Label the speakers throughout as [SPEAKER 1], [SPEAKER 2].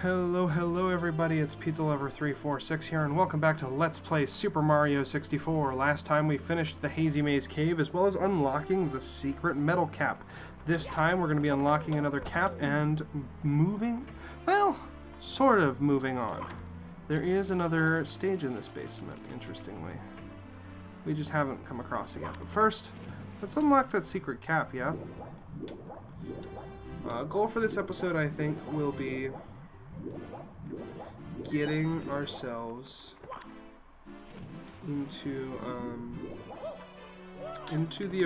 [SPEAKER 1] Hello everybody, it's Pizza Lover 346 here, and welcome back to Let's Play Super Mario 64. Last time we finished the Hazy Maze Cave, as well as unlocking the secret metal cap. This time we're going to be unlocking another cap and moving, well, sort of moving on. There is another stage in this basement, interestingly. We just haven't come across it yet, but first, let's unlock that secret cap, yeah? Goal for this episode, I think, will be getting ourselves into the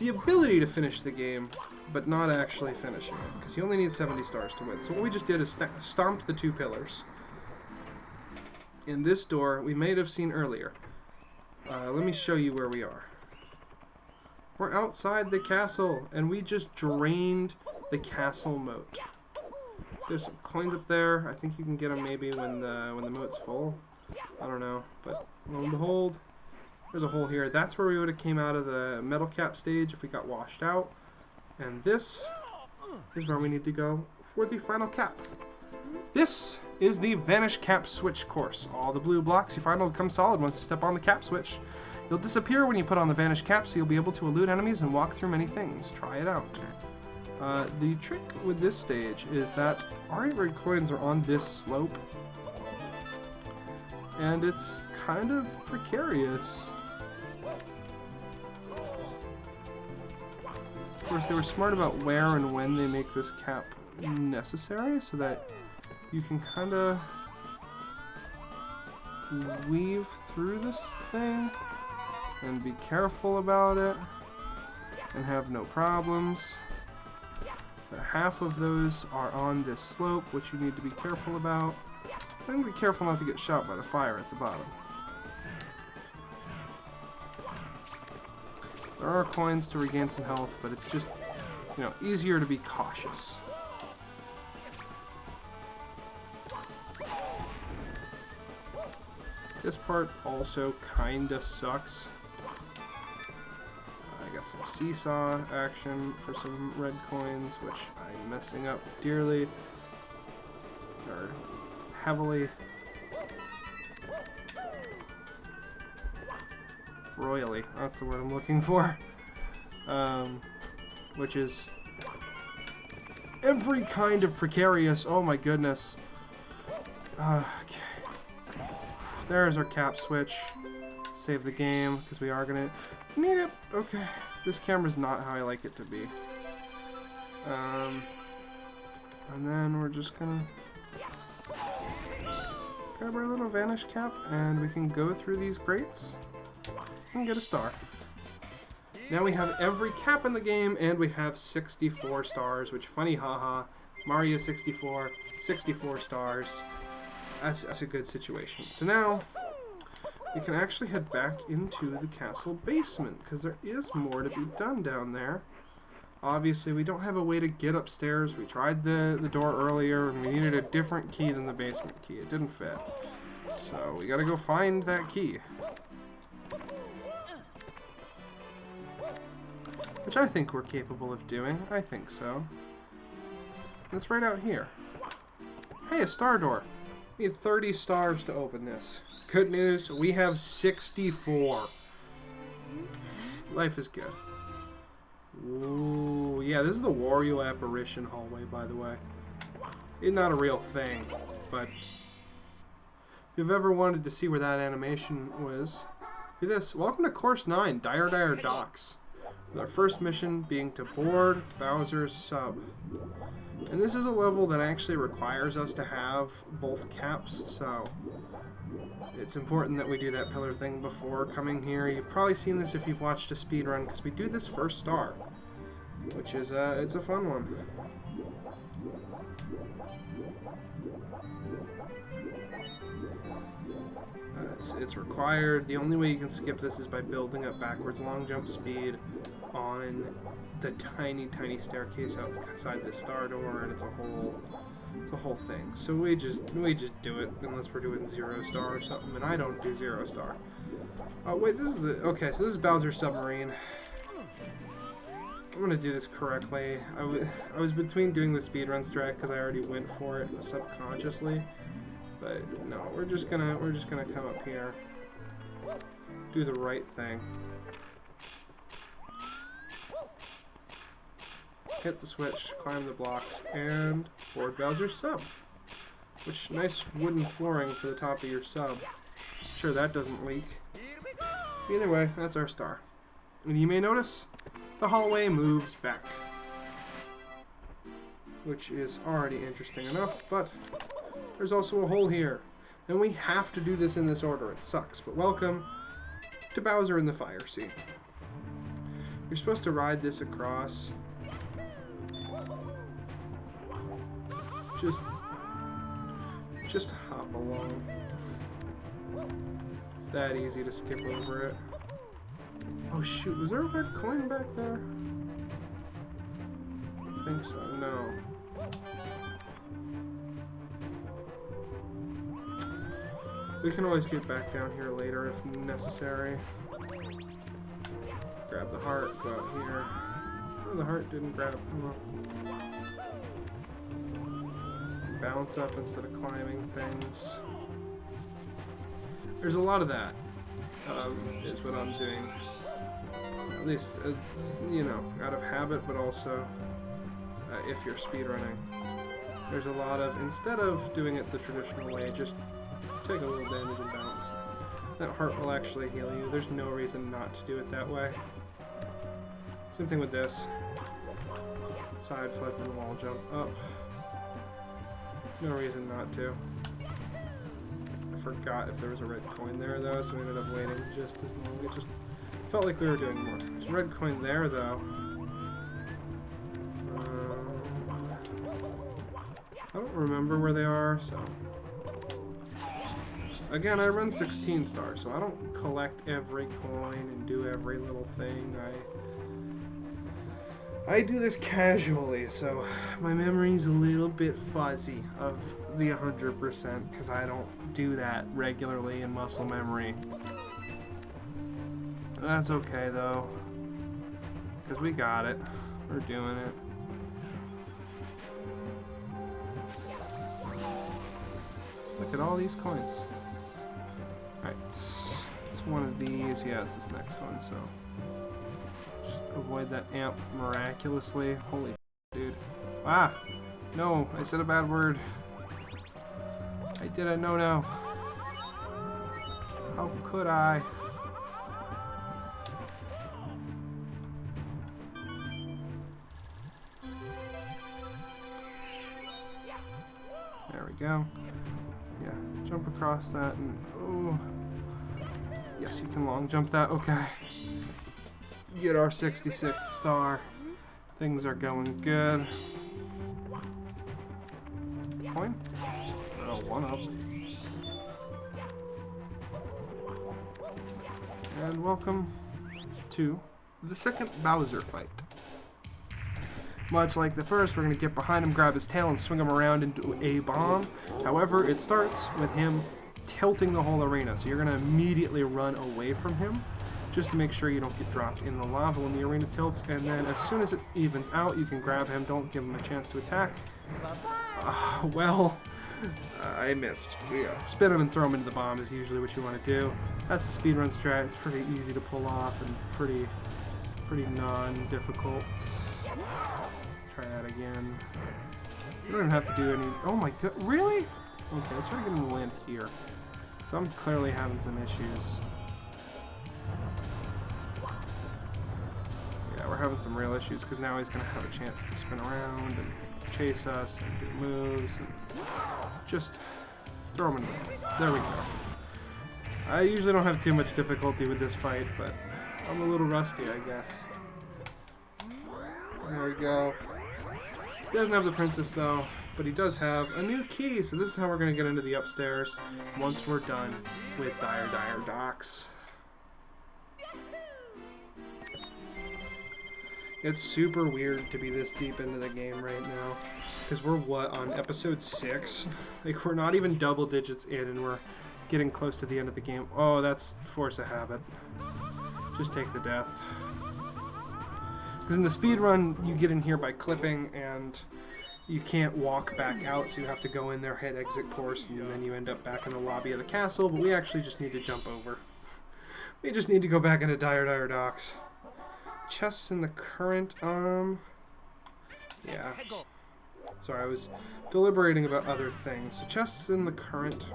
[SPEAKER 1] ability to finish the game, but not actually finishing it, because you only need 70 stars to win. So what we just did is stomped the two pillars. In this door, we may have seen earlier. Let me show you where we are. We're outside the castle, and we just drained the castle moat. So there's some coins up there. I think you can get them maybe when the moat's full. I don't know, but lo and behold, there's a hole here. That's where we would have came out of the metal cap stage if we got washed out. And this is where we need to go for the final cap. This is the Vanish Cap Switch course. All the blue blocks you find will become solid once you step on the cap switch. You'll disappear when you put on the Vanish Cap, so you'll be able to elude enemies and walk through many things. Try it out. The trick with this stage is that our 8 red coins are on this slope, and it's kind of precarious. Of course, they were smart about where and when they make this cap necessary, so that you can kind of weave through this thing and be careful about it and have no problems. But half of those are on this slope, which you need to be careful about. And be careful not to get shot by the fire at the bottom. There are coins to regain some health, but it's just, easier to be cautious. This part also kinda sucks. I got some seesaw action for some red coins, which I'm messing up dearly, or heavily. Royally, that's the word I'm looking for. Which is every kind of precarious. Oh my goodness. Okay. There's our cap switch. Save the game, because we are gonna need it. Okay. This camera's not how I like it to be. And then we're just gonna grab our little Vanish Cap, and we can go through these grates and get a star. Now we have every cap in the game, and we have 64 stars, which, funny haha, Mario 64, 64 stars. That's a good situation. So now we can actually head back into the castle basement, because there is more to be done down there. Obviously, we don't have a way to get upstairs. We tried the door earlier, and we needed a different key than the basement key. It didn't fit. So we gotta go find that key. Which I think we're capable of doing. I think so. And it's right out here. Hey, a star door. We need 30 stars to open this. Good news, we have 64. Life is good. Ooh, yeah, this is the Wario apparition hallway, by the way. It's not a real thing, but if you've ever wanted to see where that animation was, do this. Welcome to Course 9, Dire Dire Docks. With our first mission being to board Bowser's sub. And this is a level that actually requires us to have both caps, so it's important that we do that pillar thing before coming here. You've probably seen this if you've watched a speedrun, because we do this first star, which is, it's a fun one. It's required. The only way you can skip this is by building up backwards long jump speed on the tiny staircase outside the star door, and it's a whole thing. So we just do it unless we're doing 0 star or something, and I don't do 0 star. Oh wait, this is so this is Bowser's submarine. I'm gonna do this correctly. I was between doing the speedrun strat because I already went for it subconsciously, but no, we're just gonna come up here, do the right thing, hit the switch, climb the blocks, and board Bowser's sub. Which nice wooden flooring for the top of your sub. I'm sure that doesn't leak. Either way, that's our star. And you may notice the hallway moves back, which is already interesting enough, but there's also a hole here. And we have to do this in this order. It sucks, but welcome to Bowser in the Fire Sea. You're supposed to ride this across. Just hop along. It's that easy to skip over it. Oh shoot, was there a red coin back there? I think so, no. We can always get back down here later if necessary. Grab the heart, go out here. Oh, the heart didn't grab. Oh. Bounce up instead of climbing things. There's a lot of that, is what I'm doing. At least, you know, out of habit, but also if you're speedrunning. There's a lot of, instead of doing it the traditional way, just take a little damage and bounce. That heart will actually heal you. There's no reason not to do it that way. Same thing with this. Side flip and wall jump up. No reason not to. I forgot if there was a red coin there though, so we ended up waiting just as long. It just felt like we were doing more. There's a red coin there though. I don't remember where they are, so. Again, I run 16 stars, so I don't collect every coin and do every little thing. I do this casually, so my memory's a little bit fuzzy of the 100% because I don't do that regularly in muscle memory. That's okay though, because we got it. We're doing it. Look at all these coins. Alright, it's one of these. Yeah, it's this next one, so just avoid that amp miraculously. Holy dude. Ah! No, I said a bad word. I did a no-no. How could I? There we go. Yeah, jump across that and oh. Yes, you can long jump that. Okay. Get our 66th star. Things are going good. Coin? Oh, one up. And welcome to the second Bowser fight. Much like the first, we're going to get behind him, grab his tail, and swing him around into a bomb. However, it starts with him tilting the whole arena, so you're going to immediately run away from him just to make sure you don't get dropped in the lava when the arena tilts, and then as soon as it evens out, you can grab him. Don't give him a chance to attack. I missed. Yeah. Spin him and throw him into the bomb is usually what you want to do. That's the speedrun strat. It's pretty easy to pull off and pretty non-difficult. Try that again. You don't even have to do any... Oh my god, really? Okay, let's try to get him to land here. So I'm clearly having some issues. Yeah, we're having some real issues because now he's going to have a chance to spin around and chase us and do moves and just throw him in the wall. There we go. I usually don't have too much difficulty with this fight, but I'm a little rusty, I guess. There we go. He doesn't have the princess though, but he does have a new key, so this is how we're going to get into the upstairs once we're done with Dire Docks. It's super weird to be this deep into the game right now, because we're, what, on episode 6? Like, we're not even double digits in, and we're getting close to the end of the game. Oh, that's force of habit. Just take the death. Because in the speed run, you get in here by clipping, and you can't walk back out, so you have to go in there, hit exit course, and then you end up back in the lobby of the castle. But we actually just need to jump over. We just need to go back into Dire Docks. Chests in the current, yeah. Sorry, I was deliberating about other things. So chests in the current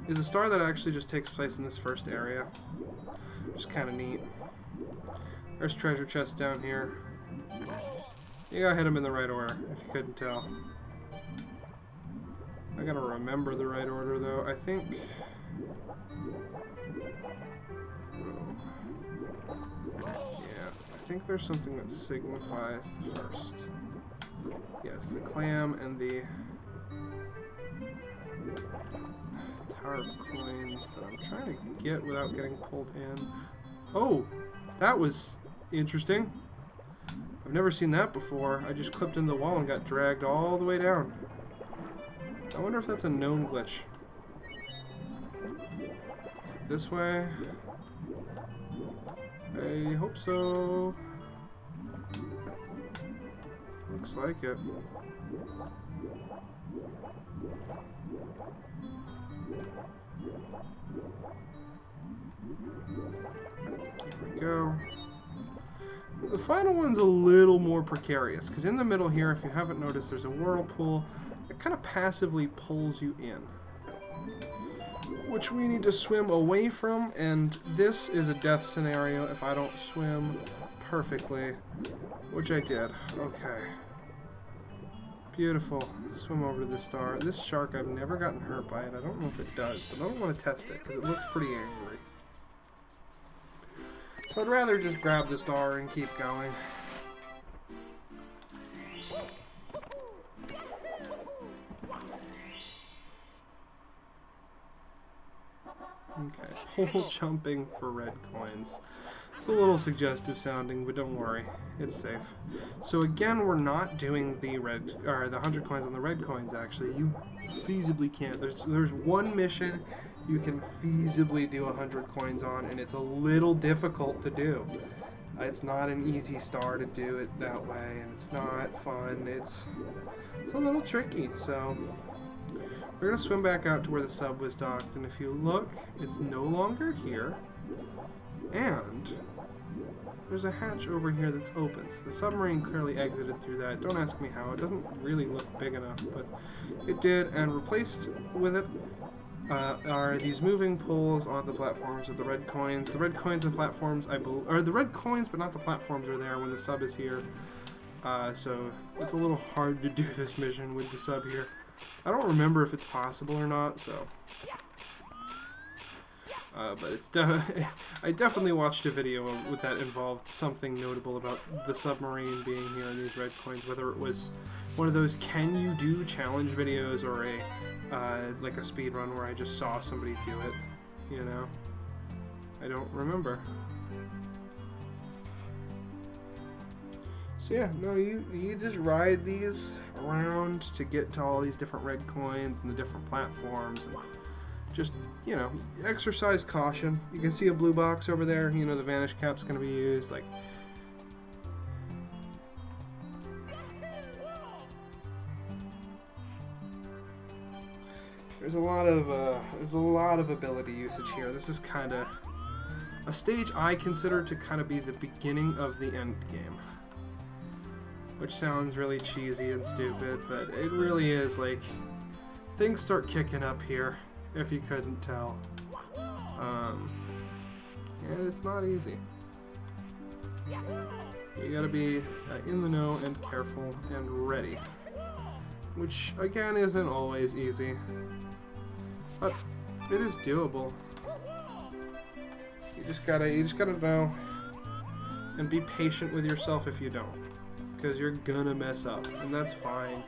[SPEAKER 1] is a star that actually just takes place in this first area. Which is kind of neat. There's treasure chests down here. You gotta hit them in the right order, if you couldn't tell. I gotta remember the right order, though. I think... yeah, I think there's something that signifies the first. Yeah, it's the clam and the Tower of Coins that I'm trying to get without getting pulled in. Oh, that was interesting. I've never seen that before. I just clipped into the wall and got dragged all the way down. I wonder if that's a known glitch. Is it this way? I hope so. Looks like it. Here we go. The final one's a little more precarious, because in the middle here, if you haven't noticed, there's a whirlpool that kind of passively pulls you in, which we need to swim away from, and this is a death scenario if I don't swim perfectly, which I did. Okay. Beautiful. Swim over to the star. This shark, I've never gotten hurt by it. I don't know if it does, but I don't want to test it, because it looks pretty angry. So I'd rather just grab the star and keep going. Okay, pole jumping for red coins. It's a little suggestive sounding, but don't worry, it's safe. So again, we're not doing the red, or the 100 coins on the red coins. Actually, you feasibly can't. There's one mission you can feasibly do 100 coins on, and it's a little difficult to do. It's not an easy star to do it that way, and it's not fun. It's a little tricky. So we're gonna swim back out to where the sub was docked, and if you look, it's no longer here. And there's a hatch over here that's open. So the submarine clearly exited through that. Don't ask me how. It doesn't really look big enough, but it did. And replaced with it are these moving poles on the platforms with the red coins. The red coins and platforms, or the red coins, but not the platforms, are there when the sub is here. So it's a little hard to do this mission with the sub here. I don't remember if it's possible or not, so... but it's I definitely watched a video that involved something notable about the submarine being here and these red coins, whether it was one of those can you do challenge videos or a like a speed run where I just saw somebody do it, you know. I don't remember. So yeah, no, you just ride these around to get to all these different red coins and the different platforms, and just, you know, exercise caution. You can see a blue box over there, you know, the vanish cap's going to be used, like... There's a lot of ability usage here. This is kind of a stage I consider to kind of be the beginning of the end game. Which sounds really cheesy and stupid, but it really is, like, things start kicking up here, if you couldn't tell. And it's not easy. You gotta be in the know and careful and ready. Which, again, isn't always easy. But it is doable. You just gotta know and be patient with yourself if you don't. Because you're gonna mess up, and that's fine.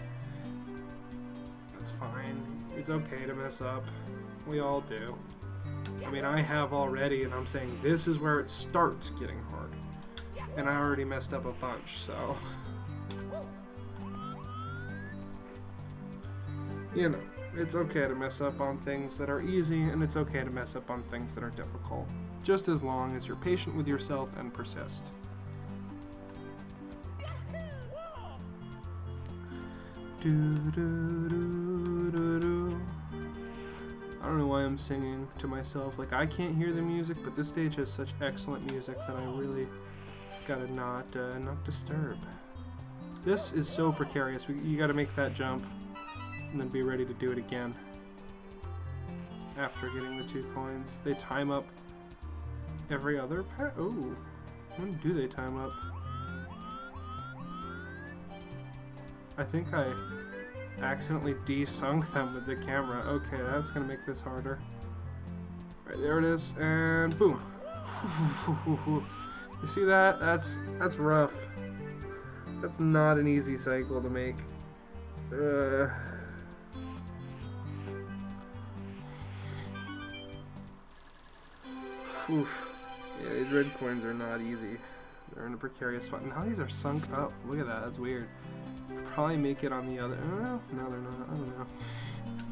[SPEAKER 1] That's fine. It's okay to mess up. We all do. I mean, I have already, and I'm saying this is where it starts getting hard. And I already messed up a bunch, so... You know, it's okay to mess up on things that are easy, and it's okay to mess up on things that are difficult. Just as long as you're patient with yourself and persist. Do, do, do, do, do. I don't know why I'm singing to myself. Like, I can't hear the music, but this stage has such excellent music that I really gotta not disturb. This is so precarious. You gotta make that jump and then be ready to do it again after getting the 2 coins. They time up every other Oh, when do they time up? I think I accidentally desunk them with the camera. Okay, that's gonna make this harder. Right, there it is, and boom. You see that? That's rough. That's not an easy cycle to make. Oof. Yeah, these red coins are not easy. They're in a precarious spot. Now these are sunk up. Look at that. That's weird. Probably make it on the other. No, they're not. I don't know.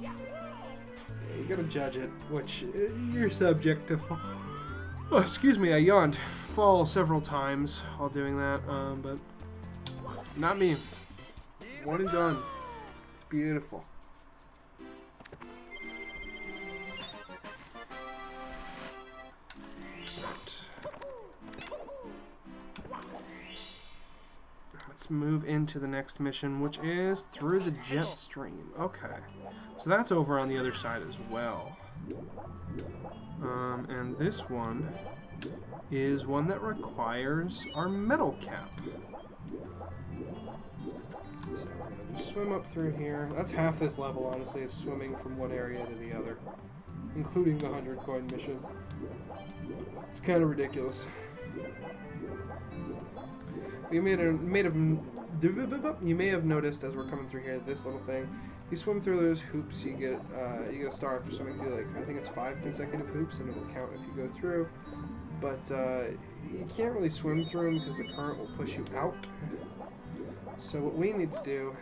[SPEAKER 1] Yeah, you gotta judge it, which you're subject to fall. Oh, excuse me, I yawned. Fall several times while doing that, but not me. One and done. It's beautiful. Let's move into the next mission, which is through the jet stream. Okay, so that's over on the other side as well. And this one is one that requires our metal cap. So we're gonna just swim up through here. That's half this level, honestly, is swimming from one area to the other, including the 100 coin mission. It's kind of ridiculous. You may have noticed as we're coming through here this little thing. If you swim through those hoops, you get a star after swimming through, like, I think it's 5 consecutive hoops, and it will count if you go through. But you can't really swim through them because the current will push you out. So what we need to do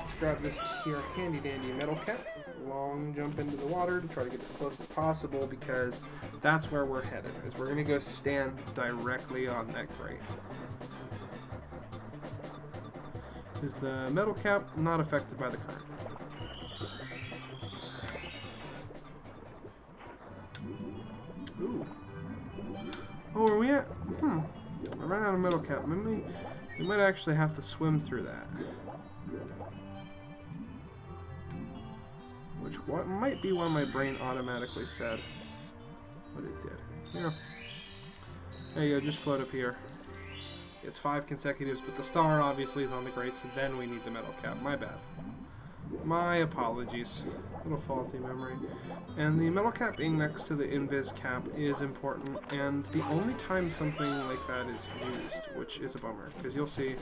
[SPEAKER 1] is grab this here handy dandy metal cap, long jump into the water to try to get as close as possible, because that's where we're headed. Is we're gonna go stand directly on that grate. Is the metal cap not affected by the current? Ooh. Oh, where are we at? I ran out of metal cap. Maybe we might actually have to swim through that. Which might be why my brain automatically said what it did. Yeah. There you go, just float up here. It's 5 consecutives, but the star obviously is on the grate, so then we need the metal cap. My bad. My apologies. Little faulty memory. And the metal cap being next to the invis cap is important, and the only time something like that is used, which is a bummer, because you'll see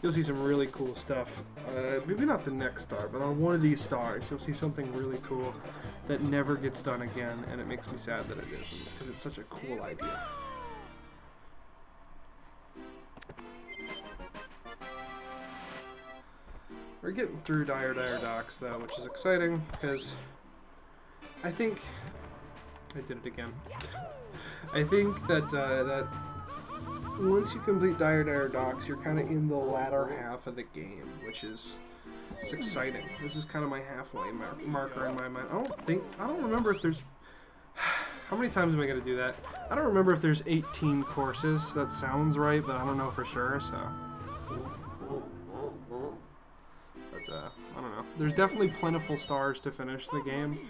[SPEAKER 1] some really cool stuff. Maybe not the next star, but on one of these stars, you'll see something really cool that never gets done again, and it makes me sad that it isn't, because it's such a cool idea. We're getting through Dire Docks, though, which is exciting, because I think... I did it again. I think that that once you complete Dire Docks, you're kind of in the latter half of the game, which is... it's exciting. This is kind of my halfway marker in my mind. I don't remember if there's... How many times am I going to do that? I don't remember if there's 18 courses. That sounds right, but I don't know for sure, so... I don't know. There's definitely plentiful stars to finish the game,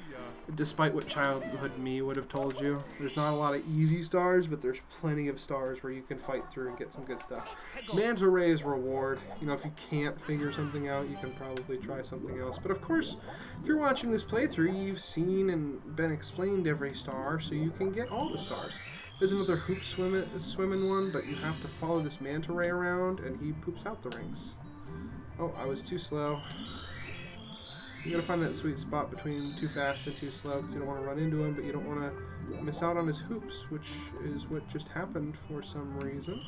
[SPEAKER 1] despite what childhood me would have told you. There's not a lot of easy stars, but there's plenty of stars where you can fight through and get some good stuff. Manta Ray's reward. You know, if you can't figure something out, you can probably try something else. But of course, if you're watching this playthrough, you've seen and been explained every star, so you can get all the stars. There's another hoop swimming one, but you have to follow this Manta Ray around, and he poops out the rings. Oh, I was too slow. You gotta find that sweet spot between too fast and too slow, because you don't want to run into him, but you don't want to miss out on his hoops, which is what just happened for some reason.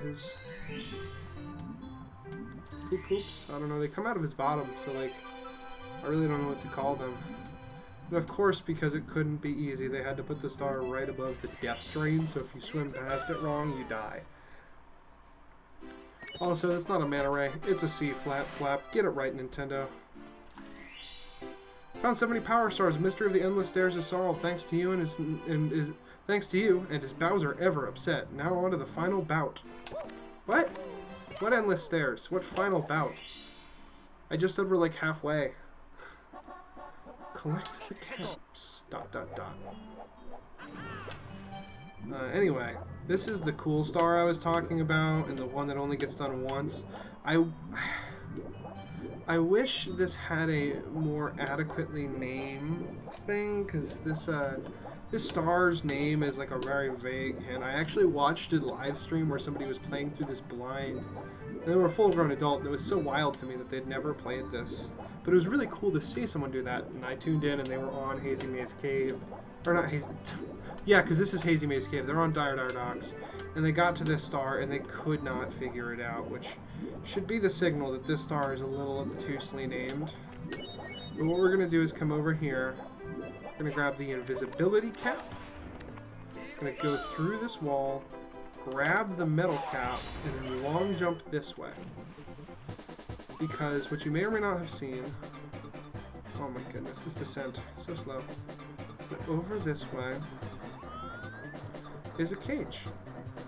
[SPEAKER 1] His poop hoops? I don't know. They come out of his bottom, so, like, I really don't know what to call them. But of course, because it couldn't be easy, they had to put the star right above the death drain, so if you swim past it wrong, you die. Also, that's not a manta ray. It's a C flap flap. Get it right, Nintendo. Found 70 power stars. Mystery of the endless stairs is solved. Thanks to you and his Bowser ever upset. Now on to the final bout. What? What endless stairs? What final bout? I just said we're like halfway. Collect the caps. ... Anyway, this is the cool star I was talking about, and the one that only gets done once. I wish this had a more adequately named thing, because this star's name is like a very vague hint. I actually watched a live stream where somebody was playing through this blind. They were a full-grown adult, and it was so wild to me that they'd never played this. But it was really cool to see someone do that, and I tuned in, and they were on Hazy Maze Cave. Or not Hazy... Yeah, because this is Hazy Maze Cave. They're on Dire Dire Docks. And they got to this star, and they could not figure it out, which should be the signal that this star is a little obtusely named. But what we're going to do is come over here. We're going to grab the invisibility cap. Going to go through this wall, grab the metal cap, and then long jump this way. Because what you may or may not have seen... Oh my goodness, this descent. So slow. So over this way is a cage.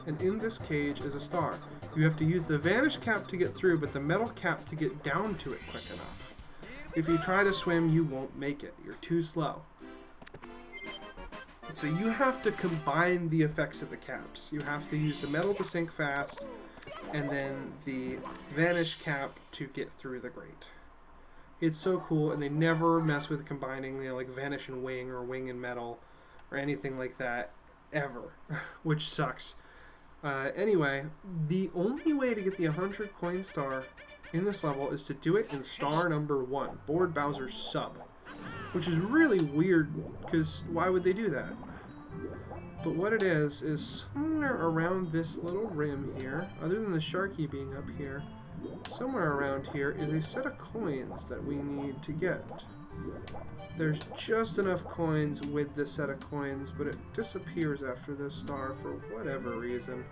[SPEAKER 1] And in this cage is a star. You have to use the vanish cap to get through, but the metal cap to get down to it quick enough. If you try to swim, you won't make it. You're too slow. So you have to combine the effects of the caps. You have to use the metal to sink fast, and then the vanish cap to get through the grate. It's so cool, and they never mess with combining, you know, like vanish and wing or wing and metal or anything like that ever, which sucks. Anyway, the only way to get the 100 coin star in this level is to do it in star number 1, Board Bowser's sub, which is really weird, because why would they do that? But what it is somewhere around this little rim here, other than the Sharky being up here, somewhere around here is a set of coins that we need to get. There's just enough coins with this set of coins, but it disappears after this star for whatever reason.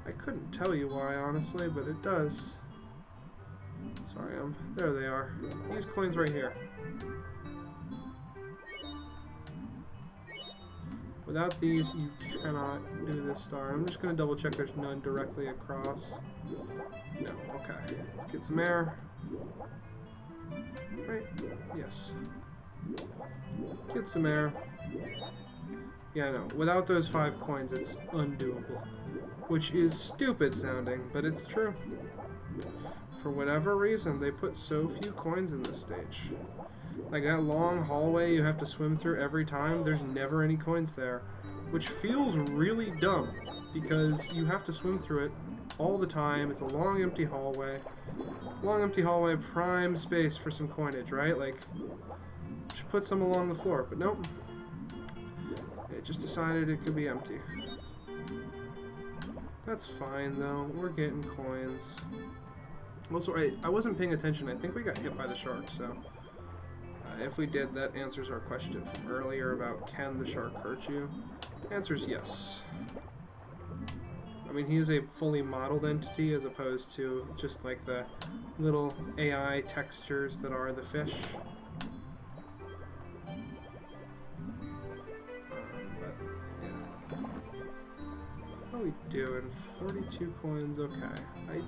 [SPEAKER 1] I couldn't tell you why, honestly, but it does. Sorry, there they are. These coins right here. Without these, you cannot do this star. I'm just going to double check there's none directly across. No, okay. Let's get some air. Right? Yes. Get some air. Yeah, no. Without those 5 coins, it's undoable. Which is stupid sounding, but it's true. For whatever reason, they put so few coins in this stage. Like that long hallway you have to swim through every time, there's never any coins there. Which feels really dumb, because you have to swim through it all the time. It's a long, empty hallway. Long, empty hallway, prime space for some coinage, right? Like, just put some along the floor, but nope. It just decided it could be empty. That's fine, though. We're getting coins. Also, I wasn't paying attention. I think we got hit by the shark, so... if we did, that answers our question from earlier about can the shark hurt you? The answer is yes. I mean, he is a fully modeled entity as opposed to just like the little AI textures that are the fish. But, yeah. How are we doing? 42 coins, okay. I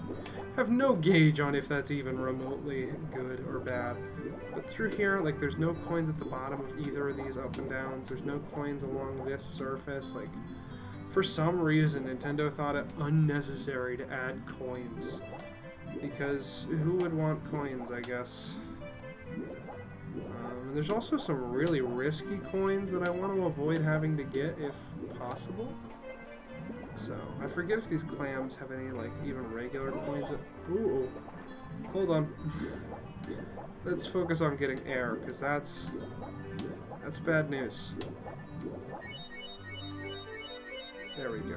[SPEAKER 1] have no gauge on if that's even remotely good or bad. But through here, like, there's no coins at the bottom of either of these up and downs. There's no coins along this surface. Like, for some reason, Nintendo thought it unnecessary to add coins. Because who would want coins, I guess? And there's also some really risky coins that I want to avoid having to get if possible. So, I forget if these clams have any, like, even regular coins. Ooh, hold on. Let's focus on getting air, because that's bad news. There we go.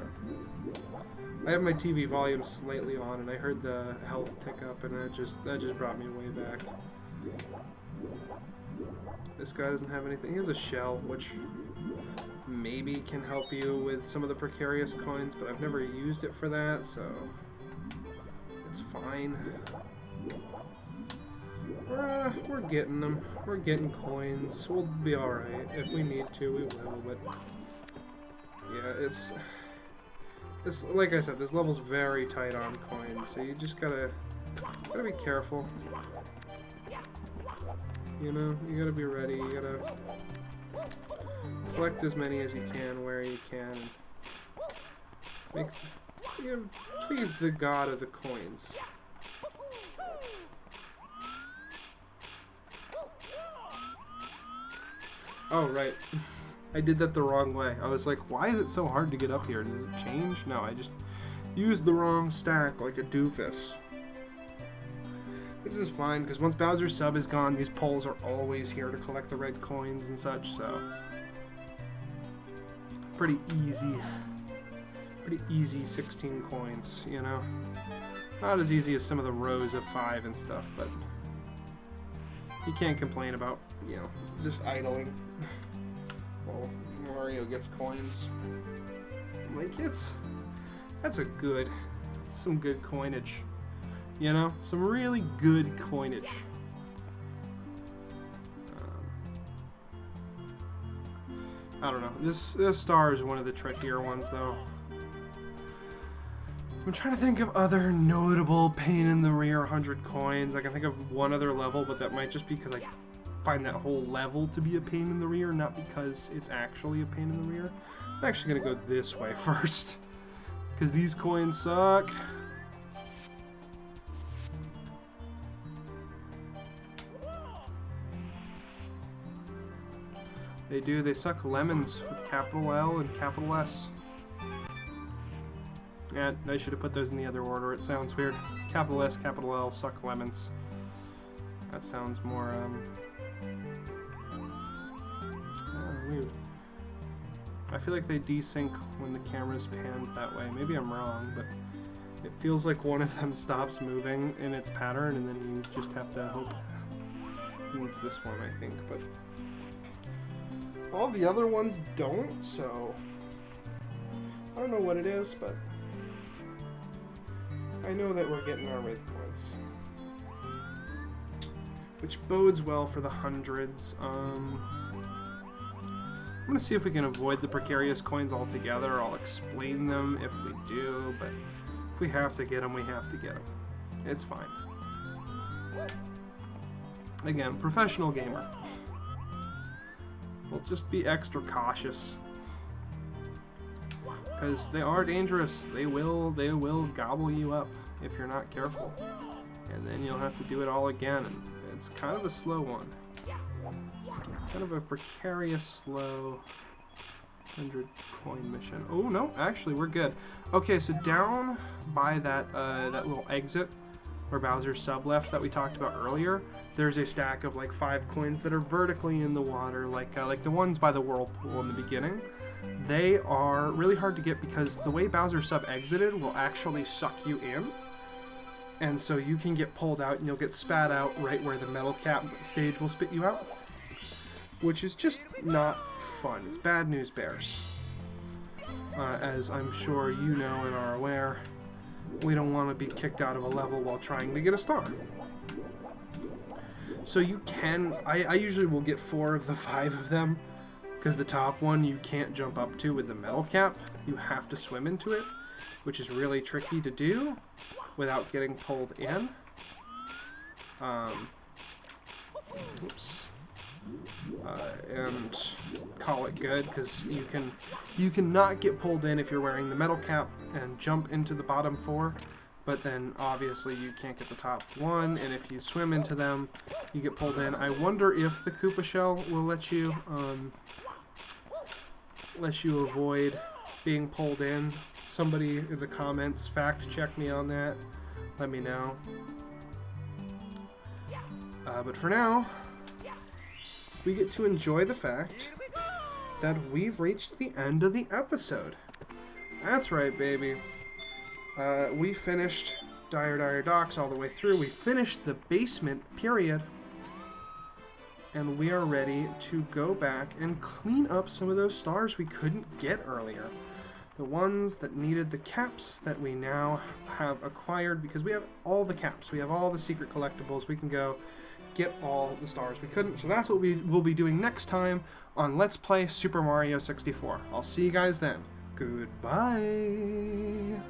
[SPEAKER 1] I have my TV volume slightly on, and I heard the health tick up, and that just brought me way back. This guy doesn't have anything. He has a shell, which maybe can help you with some of the precarious coins, but I've never used it for that, so it's fine. We're getting them. We're getting coins. We'll be alright. If we need to, we will, but yeah, it's like I said, this level's very tight on coins, so you just gotta be careful. You know, you gotta be ready, you gotta collect as many as you can where you can. Please the god of the coins. Oh, right. I did that the wrong way. I was like, why is it so hard to get up here? Does it change? No, I just used the wrong stack like a doofus. This is fine, because once Bowser's sub is gone, these poles are always here to collect the red coins and such, so pretty easy. Pretty easy 16 coins, you know? Not as easy as some of the rows of 5 and stuff, but you can't complain about, you know, just idling while Mario gets coins. Like, that's some good coinage. You know, some really good coinage. I don't know. This star is one of the trickier ones, though. I'm trying to think of other notable pain in the rear 100 coins. I can think of one other level, but that might just be because I find that whole level to be a pain in the rear, not because it's actually a pain in the rear. I'm actually going to go this way first, because these coins suck. They do. They suck lemons with capital L and capital S. Yeah, I should have put those in the other order. It sounds weird. Capital S, capital L, suck lemons. That sounds more, weird. I feel like they desync when the camera's panned that way. Maybe I'm wrong, but it feels like one of them stops moving in its pattern, and then you just have to hope it's this one, I think, but all the other ones don't, so I don't know what it is, but I know that we're getting our red coins, which bodes well for the hundreds. I'm gonna see if we can avoid the precarious coins altogether. I'll explain them if we do, but if we have to get them, we have to get them. It's fine. Again, professional gamer. We'll just be extra cautious, because they are dangerous. They will gobble you up if you're not careful, and then you'll have to do it all again, and it's kind of a slow one. Kind of a precarious, slow 100 coin mission. Oh no, actually we're good. Okay, so down by that that little exit where Bowser's sub left that we talked about earlier, there's a stack of like 5 coins that are vertically in the water, like the ones by the whirlpool in the beginning. They are really hard to get because the way Bowser's sub exited will actually suck you in, and so you can get pulled out and you'll get spat out right where the metal cap stage will spit you out, which is just not fun. It's bad news bears. As I'm sure you know and are aware, we don't want to be kicked out of a level while trying to get a star. So you can, I usually will get 4 of the 5 of them, because the top one you can't jump up to with the metal cap. You have to swim into it, which is really tricky to do without getting pulled in. And call it good, because you can not get pulled in if you're wearing the metal cap and jump into the bottom 4, but then obviously you can't get the top 1, and if you swim into them you get pulled in. I wonder if the Koopa shell will let you avoid being pulled in. Somebody in the comments fact check me on that, let me know. But for now, we get to enjoy the fact that we've reached the end of the episode. That's right, baby. We finished Dire Dire Docks all the way through. We finished the basement, period. and we are ready to go back and clean up some of those stars we couldn't get earlier. The ones that needed the caps that we now have acquired, because we have all the caps. We have all the secret collectibles. We can go get all the stars we couldn't. So that's what we will be doing next time on Let's Play Super Mario 64. I'll see you guys then. Goodbye.